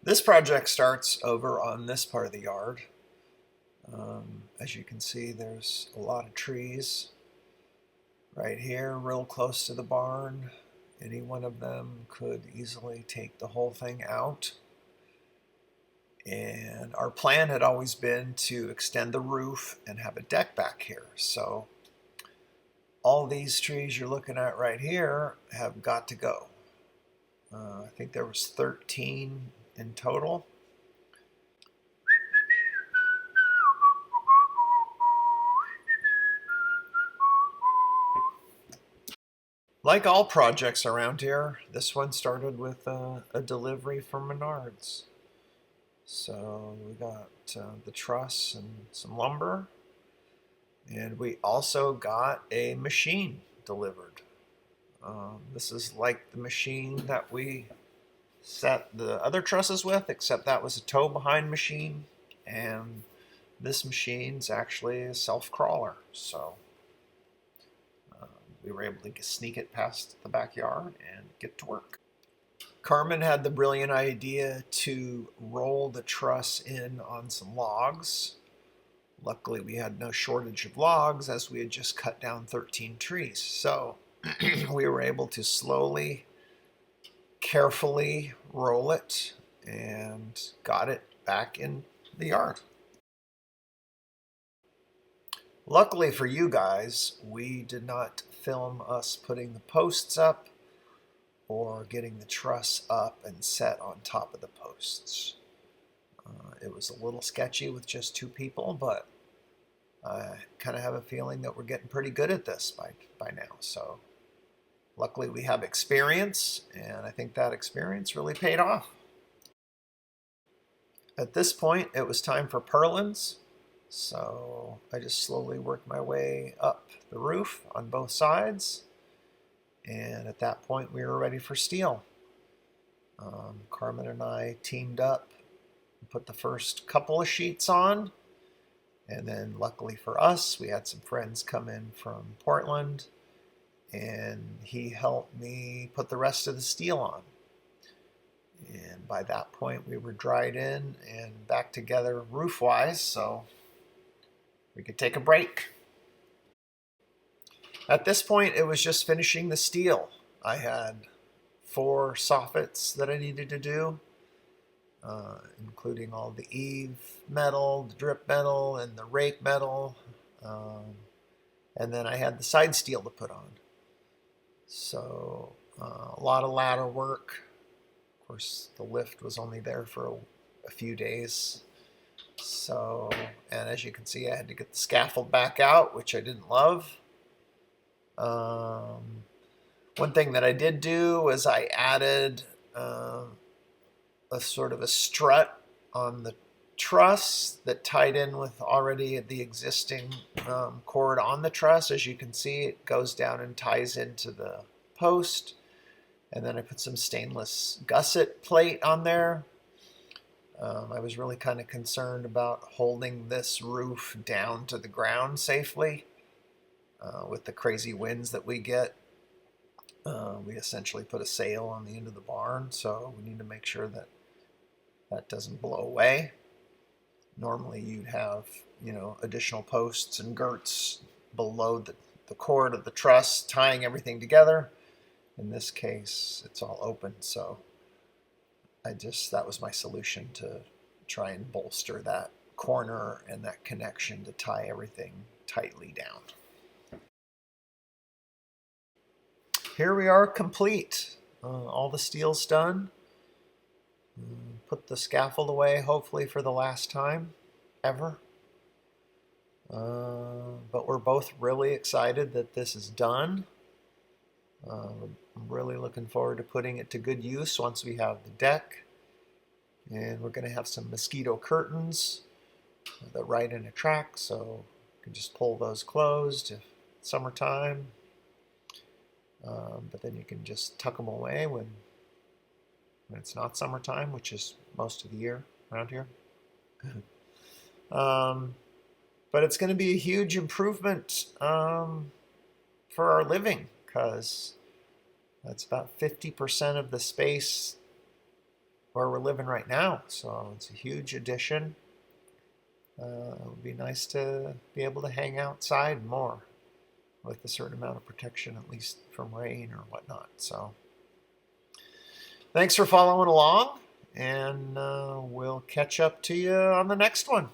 This project starts over on this part of the yard. As you can see, there's a lot of trees right here, real close to the barn. Any one of them could easily take the whole thing out. And our plan had always been to extend the roof and have a deck back here. So all these trees you're looking at right here have got to go. I think there was 13 in total. Like all projects around here, this one started with a delivery from Menards. So we got the truss and some lumber, and we also got a machine delivered. This is like the machine that we set the other trusses with, except that was a tow behind machine, and this machine's actually a self-crawler. So we were able to sneak it past the backyard and get to work. Carmen had the brilliant idea to roll the truss in on some logs. Luckily, we had no shortage of logs as we had just cut down 13 trees. So we were able to slowly, carefully roll it and got it back in the yard. Luckily for you guys, we did not film us putting the posts up or getting the truss up and set on top of the posts. It was a little sketchy with just two people, but I kind of have a feeling that we're getting pretty good at this by now. So luckily we have experience, and I think that experience really paid off. At this point, it was time for purlins. So I just slowly worked my way up the roof on both sides. And at that point, we were ready for steel. Carmen and I teamed up and put the first couple of sheets on. And then luckily for us, we had some friends come in from Portland, and he helped me put the rest of the steel on. And by that point, we were dried in and back together roof-wise, so we could take a break. At this point, it was just finishing the steel. I had 4 soffits that I needed to do, including all the eave metal, the drip metal, and the rake metal. And then I had the side steel to put on. So a lot of ladder work. Of course, the lift was only there for a few days. So, and as you can see, I had to get the scaffold back out, which I didn't love. One thing that I did do was I added a sort of a strut on the truss that tied in with already the existing cord on the truss. As you can see, it goes down and ties into the post. And then I put some stainless gusset plate on there. I was really kind of concerned about holding this roof down to the ground safely. With the crazy winds that we get, we essentially put a sail on the end of the barn, so we need to make sure that that doesn't blow away. Normally you'd have, additional posts and girts below the cord of the truss tying everything together. In this case, it's all open, so that was my solution to try and bolster that corner and that connection to tie everything tightly down. Here we are, complete. All the steel's done. Put the scaffold away, hopefully for the last time ever. But we're both really excited that this is done. I'm really looking forward to putting it to good use once we have the deck. And we're going to have some mosquito curtains that ride in a track, so you can just pull those closed if it's summertime. But then you can just tuck them away when it's not summertime, which is most of the year around here. But it's going to be a huge improvement for our living, because that's about 50% of the space where we're living right now. So it's a huge addition. It would be nice to be able to hang outside more with a certain amount of protection, at least from rain or whatnot. So thanks for following along, and we'll catch up to you on the next one.